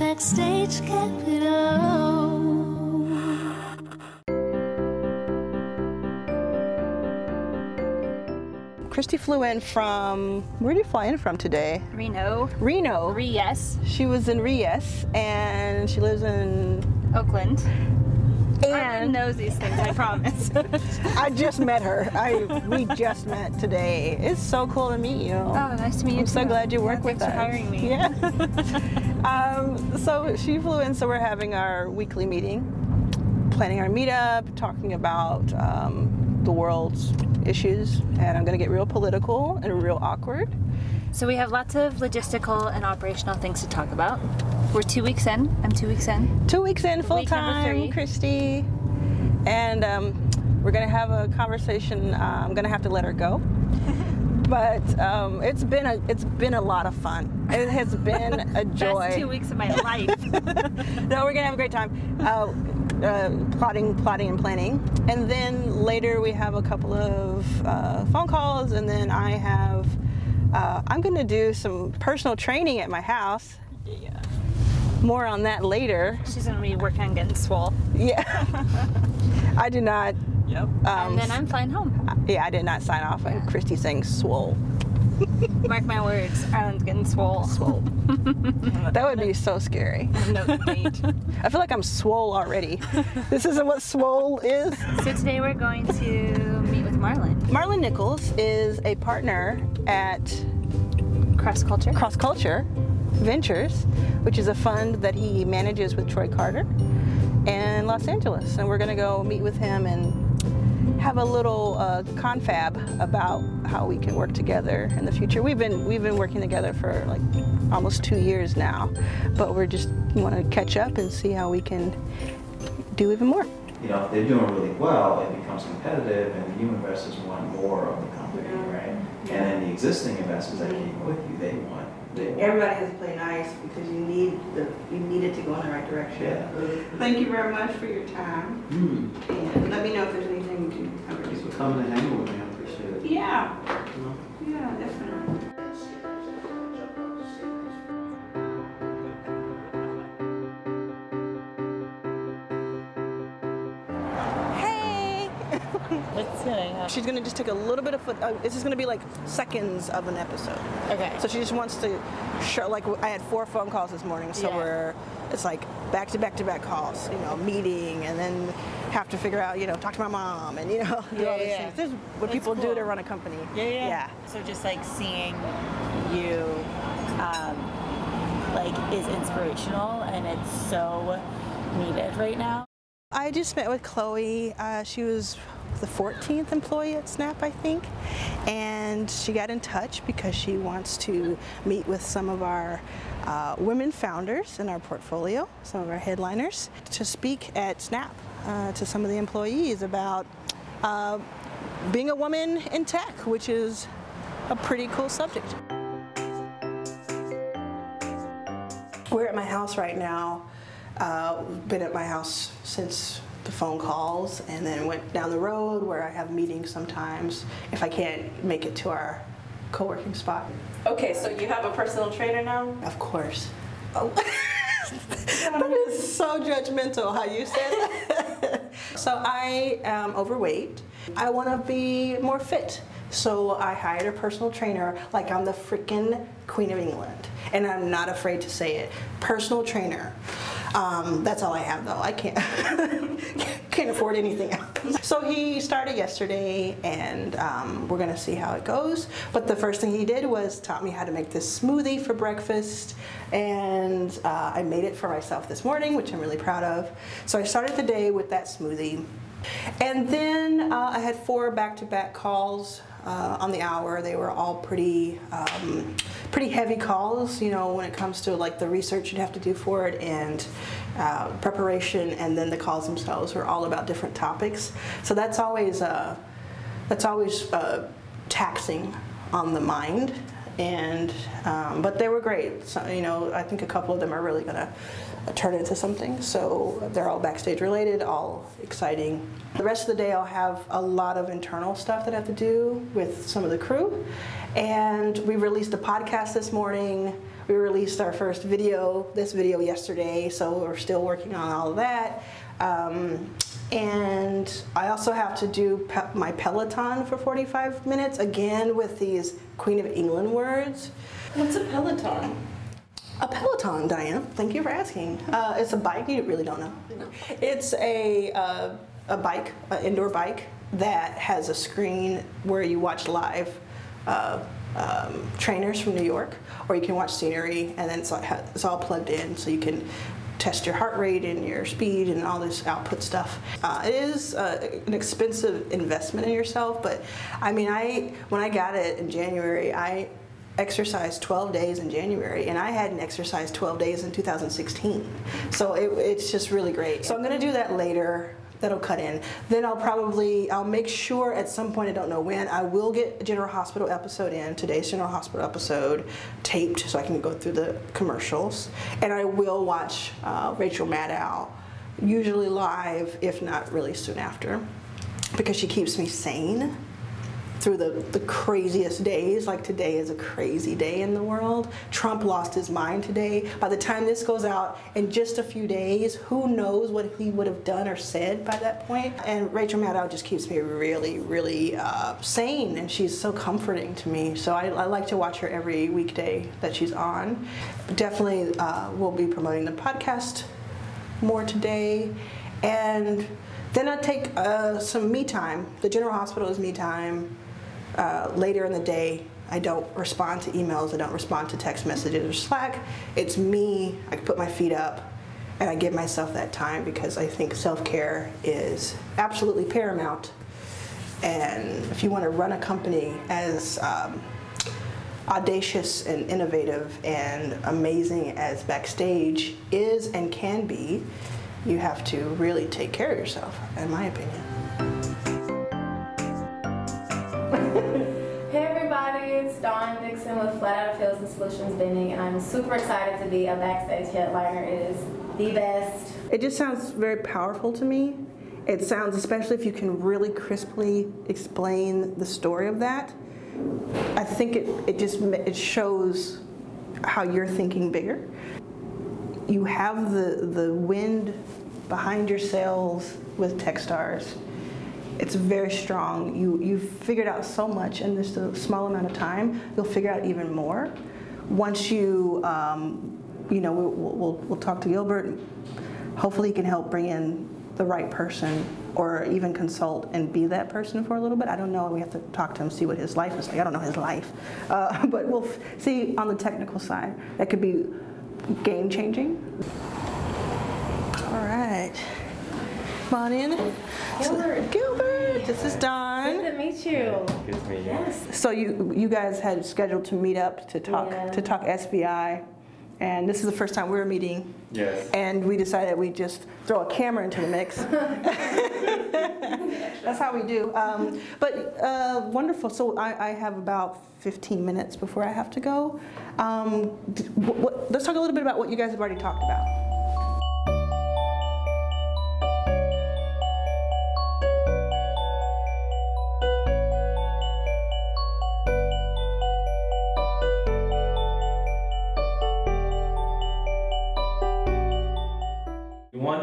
Backstage Capital. Christy flew in from, where did you fly in from today? Reno. Ries. She was in Ries, and she lives in Oakland. And Arlan knows these things, I promise. I just met her. We just met today. It's so cool to meet you. Oh, nice to meet you. I'm so glad you work with us. Thanks for hiring me. Yeah. So she flew in, so we're having our weekly meeting, planning our meetup, talking about the world's issues, and I'm going to get real political and real awkward. So we have lots of logistical and operational things to talk about. We're 2 weeks in. I'm 2 weeks in. 2 weeks in, full time, Christy. And we're going to have a conversation. I'm going to have to let her go. But it's been a lot of fun. It has been a joy. Best 2 weeks of my life. No, we're going to have a great time. Plotting and planning. And then later we have a couple of phone calls, and then I have, I'm going to do some personal training at my house. Yeah. More on that later. She's going to be working on getting swole. Yeah. I did not. Yep. And then I'm flying home. Yeah, I did not sign off on Christy saying swole. Mark my words, Arlan's getting swole. Swole. That would be so scary. No date. I feel like I'm swole already. This isn't what swole is. So today we're going to meet with Marlon. Marlon Nichols is a partner at Cross Culture Ventures, which is a fund that he manages with Troy Carter in Los Angeles. And we're going to go meet with him and have a little confab about how we can work together in the future. We've been working together for like almost 2 years now, but we want to catch up and see how we can do even more. You know, if they're doing really well, it becomes competitive, and the new investors want more of the company, right? And then the existing investors that came with you, they want. Everybody has to play nice because you need it to go in the right direction. Yeah. Thank you very much for your time. And let me know if there's anything we can cover. Thanks for coming and hanging with me. I appreciate it. Yeah. Yeah, definitely. What's going on? She's gonna just take a little bit of this is gonna be like seconds of an episode. Okay. So she just wants to show, like, I had 4 phone calls this morning, so it's like back to back calls, you know, meeting, and then have to figure out, you know, talk to my mom, and do all these things. This is what people do to run a company. Yeah. So just like seeing you, like, is inspirational, and it's so needed right now. I just met with Chloe. She was the 14th employee at Snap, I think, and she got in touch because she wants to meet with some of our women founders in our portfolio, some of our headliners, to speak at Snap to some of the employees about being a woman in tech, which is a pretty cool subject. We're at my house right now. Been at my house since the phone calls, and then went down the road where I have meetings sometimes if I can't make it to our co-working spot. Okay, so you have a personal trainer now? Of course. Oh. That is so judgmental how you said that. So I am overweight. I want to be more fit. So I hired a personal trainer like I'm the freaking Queen of England. And I'm not afraid to say it. Personal trainer. That's all I have, though. I can't afford anything else. So he started yesterday, and we're going to see how it goes. But the first thing he did was taught me how to make this smoothie for breakfast. And I made it for myself this morning, which I'm really proud of. So I started the day with that smoothie. And then I had 4 back-to-back calls on the hour. They were all pretty heavy calls, you know, when it comes to like the research you'd have to do for it, and preparation, and then the calls themselves were all about different topics. So that's always taxing on the mind. and but they were great. So, you know, I think a couple of them are really gonna turn into something. So they're all Backstage related, all exciting. The rest of the day I'll have a lot of internal stuff that I have to do with some of the crew. And we released a podcast this morning. We released our first video, this video yesterday, so we're still working on all of that. And I also have to do my Peloton for 45 minutes, again with these Queen of England words. What's a Peloton? A Peloton, Diane, thank you for asking. It's a bike, you really don't know. It's a bike, an indoor bike that has a screen where you watch live trainers from New York, or you can watch scenery, and then it's all plugged in, so you can test your heart rate and your speed and all this output stuff. It is an expensive investment in yourself, but I mean, when I got it in January, I exercised 12 days in January, and I hadn't exercised 12 days in 2016. So it's just really great. So I'm gonna do that later. That'll cut in. Then I'll make sure at some point, I don't know when, I will get a General Hospital episode in, today's General Hospital episode, taped so I can go through the commercials. And I will watch Rachel Maddow, usually live, if not really soon after, because she keeps me sane through the craziest days. Like today is a crazy day in the world. Trump lost his mind today. By the time this goes out in just a few days, who knows what he would have done or said by that point. And Rachel Maddow just keeps me really, really sane, and she's so comforting to me. So I like to watch her every weekday that she's on. Definitely we'll be promoting the podcast more today. And then I take some me time. The General Hospital is me time. Later in the day, I don't respond to emails, I don't respond to text messages or Slack. It's me. I put my feet up and I give myself that time, because I think self-care is absolutely paramount. And if you want to run a company as audacious and innovative and amazing as Backstage is and can be, you have to really take care of yourself, in my opinion. Hey everybody, it's Dickson with Flat Out Sales and Solutions Vending, and I'm super excited to be a Backstage headliner. It is the best. It just sounds very powerful to me. It sounds, especially if you can really crisply explain the story of that, I think it shows how you're thinking bigger. You have the wind behind your sails with Techstars. It's very strong. You've figured out so much in just a small amount of time. You'll figure out even more. Once you know, we'll talk to Gilbert. Hopefully he can help bring in the right person, or even consult and be that person for a little bit. I don't know. We have to talk to him, see what his life is like. I don't know his life. But we'll see on the technical side. That could be game-changing. All right. Come on in. Gilbert, this is Dawn. Good to meet you. Good to meet you. Yes. So you guys had scheduled to meet up to talk SBI, and this is the first time we're meeting. Yes. And we decided we'd just throw a camera into the mix. That's how we do. Wonderful. So I have about 15 minutes before I have to go. Let's talk a little bit about what you guys have already talked about.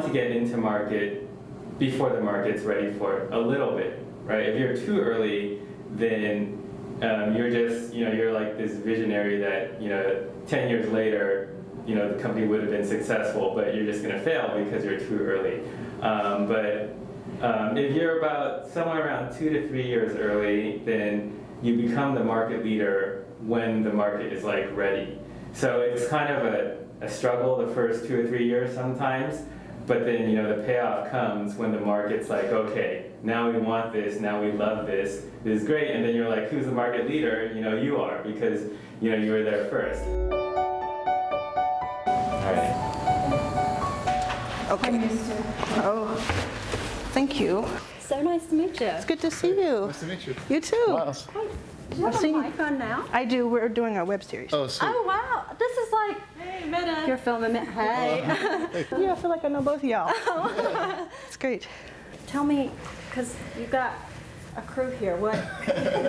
To get into market before the market's ready for it, a little bit, right? If you're too early, then you're just, you're like this visionary that, 10 years later, the company would have been successful, but you're just gonna fail because you're too early. If you're about somewhere around 2 to 3 years early, then you become the market leader when the market is like ready. So it's kind of a struggle the first 2 or 3 years sometimes. But then, the payoff comes when the market's like, okay, now we want this, now we love this, this is great. And then you're like, who's the market leader? You are, because, you were there first. All right. Okay. Oh, thank you. So nice to meet you. It's good to see you. Nice to meet you. You too. Myles. Do you have a mic on now? I do. We're doing our web series. Oh, sweet. Oh, wow. This is like, Hey, Meta. you're filming it. Hey. Yeah, I feel like I know both of y'all. It's great. Tell me, because you've got a crew here,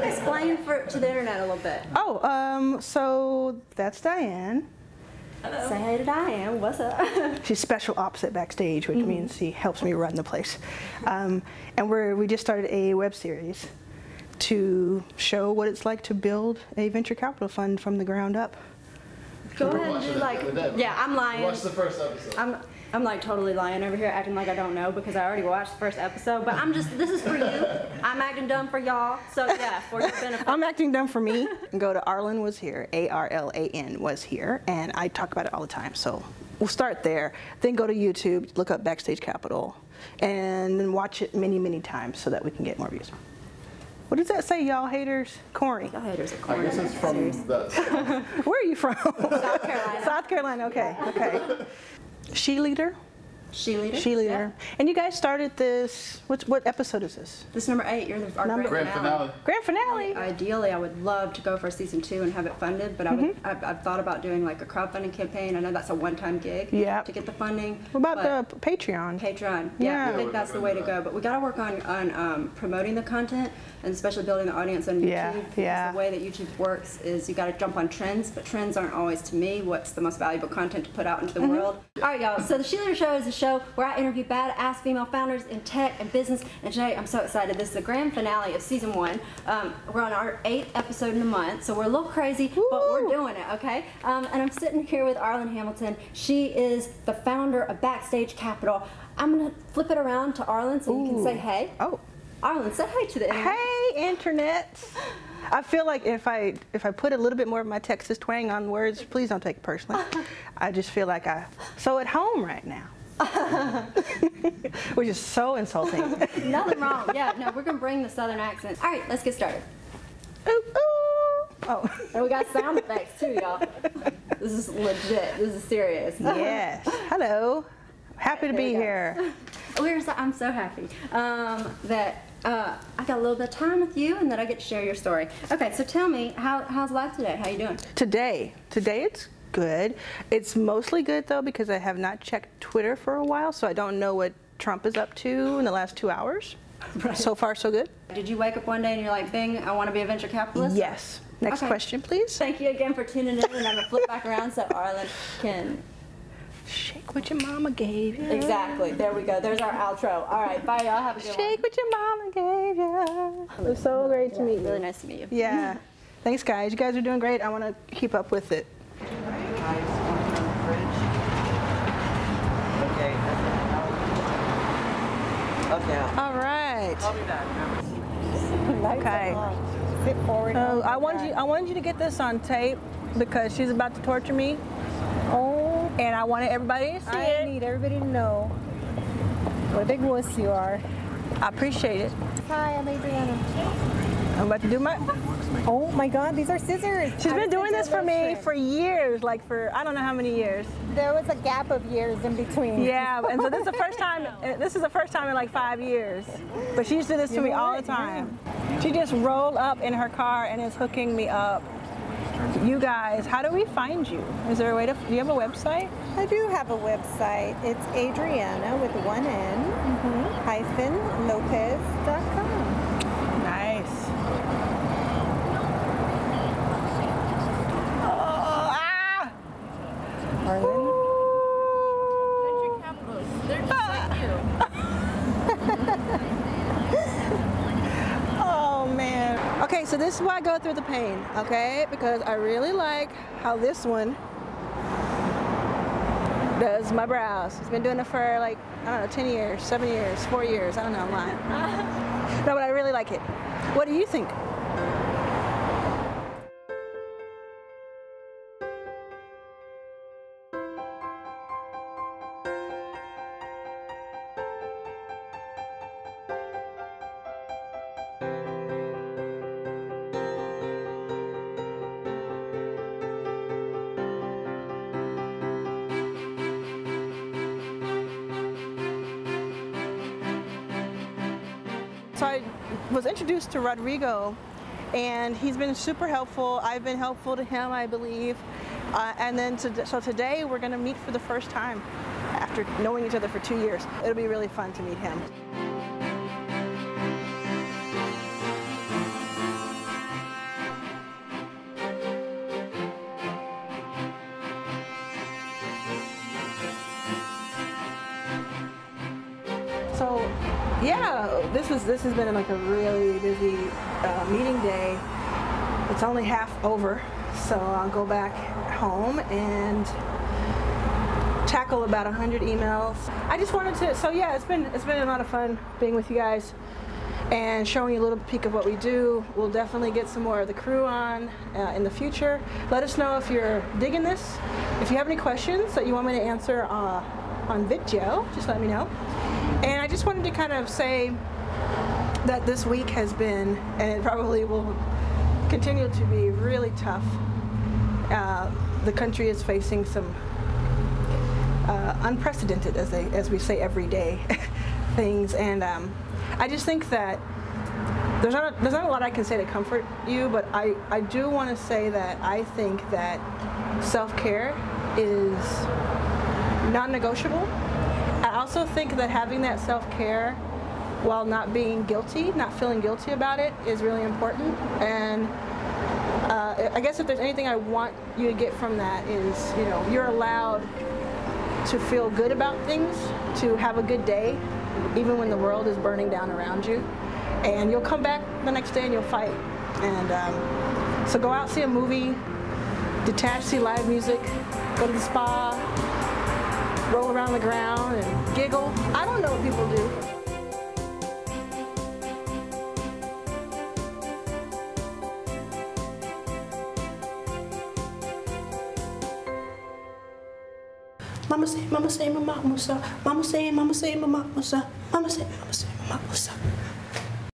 explain to the internet a little bit. Oh, so that's Diane. Hello. Say hey to Diane. What's up? She's special ops at Backstage, which means she helps me run the place. And we just started a web series to show what it's like to build a venture capital fund from the ground up. Go ahead and do like, yeah, I'm lying. Watch the first episode. I'm like totally lying over here, acting like I don't know because I already watched the first episode. But this is for you. I'm acting dumb for y'all. So yeah, for your benefit. I'm acting dumb for me. Go to Arlan was here, A-R-L-A-N was here, and I talk about it all the time. So we'll start there. Then go to YouTube, look up Backstage Capital, and then watch it many, many times so that we can get more views. What does that say, y'all haters? Corny. Y'all haters are corny. I guess it's from that. Where are you from? South Carolina. South Carolina, okay, okay. SheLeader? SheLeader. SheLeader. Yeah. And you guys started this, what episode is this? This is number 8. You're our Grand finale. Grand finale. Ideally, I would love to go for season 2 and have it funded, but I've thought about doing like a crowdfunding campaign. I know that's a one-time gig to get the funding. What about the Patreon? Patreon, Yeah. I think that's the way to go. But we got to work on promoting the content and especially building the audience on YouTube. Yeah, Because the way that YouTube works is you got to jump on trends, but trends aren't always, to me, what's the most valuable content to put out into the world. All right, y'all. So the SheLeader Show is a show where I interview badass female founders in tech and business. And today, I'm so excited. This is the grand finale of season 1. We're on our 8th episode in the month, so we're a little crazy, but we're doing it, okay? And I'm sitting here with Arlan Hamilton. She is the founder of Backstage Capital. I'm gonna flip it around to Arlan so you can say hey. Oh. Arlan, say hey to the internet. Hey, internet. I feel like if I put a little bit more of my Texas twang on words, please don't take it personally. I just feel like I'm so at home right now. Which is so insulting. Nothing wrong. Yeah, no, we're gonna bring the southern accent. All right, let's get started. Ooh, ooh. Oh. And we got sound effects too, y'all. This is legit. This is serious. Yes. Hello. Happy to be here. I'm so happy that I got a little bit of time with you and that I get to share your story. Okay, so tell me, how's life today? How you doing? Today it's good. It's mostly good though because I have not checked Twitter for a while, so I don't know what Trump is up to in the last 2 hours. Right. So far, so good. Did you wake up one day and you're like, bing, I want to be a venture capitalist? Yes. Next question, please. Thank you again for tuning in, and I'm going to flip back around so Arlan can... Shake what your mama gave you. Exactly. There we go. There's our outro. All right. Bye, y'all. Have a good one. Shake what your mama gave you. It was so great to meet you. Really nice to meet you. Yeah. Thanks, guys. You guys are doing great. I want to keep up with it. Okay. All right. I'll be back. Okay. Sit forward. I wanted you to get this on tape because she's about to torture me. Oh. And I wanted everybody to see it. I need everybody to know what a big wuss you are. I appreciate it. Hi, I'm Adriana. I'm about to do my... Oh my God, these are scissors. She's been doing this for me for years, like for I don't know how many years. There was a gap of years in between. Yeah, and so this is the first time. This is the first time in like 5 years. But she used to do this to me all the time. She just rolled up in her car and is hooking me up. You guys, how do we find you? Is there a way to? Do you have a website? I do have a website. It's Adriana with one N -Lopez.com. Nice. Arlan. Venture capitalists, they're just like you. Oh man. Okay, so this is why I go through the pain, okay? Because I really like how this one does my brows. It's been doing it for like, I don't know, 10 years, 7 years, 4 years, I don't know, I'm lying. No, but I really like it. What do you think? So I was introduced to Rodrigo and he's been super helpful. I've been helpful to him, I believe. And then so today we're going to meet for the first time after knowing each other for 2 years. It'll be really fun to meet him. So yeah, this has been like a really busy meeting day. It's only half over, so I'll go back home and tackle about 100 emails. I just wanted to, so yeah, it's been a lot of fun being with you guys and showing you a little peek of what we do. We'll definitely get some more of the crew on in the future. Let us know if you're digging this. If you have any questions that you want me to answer on video, just let me know. And I just wanted to kind of say that this week has been, and it probably will continue to be, really tough. The country is facing some unprecedented, as we say every day, things, and I just think that there's not a lot I can say to comfort you, but I do want to say that I think that self-care is non-negotiable. I also think that having that self-care while not being guilty, not feeling guilty about it, is really important. And I guess if there's anything I want you to get from that is, you know, you're allowed to feel good about things, to have a good day, even when the world is burning down around you. And you'll come back the next day and you'll fight. And so go out, see a movie, detach, see live music, go to the spa, roll around the ground and giggle. I don't know what people do. Mama say, mama say, mama musa. Mama say, mama say, mama musa. Mama say, mama say, mama musa.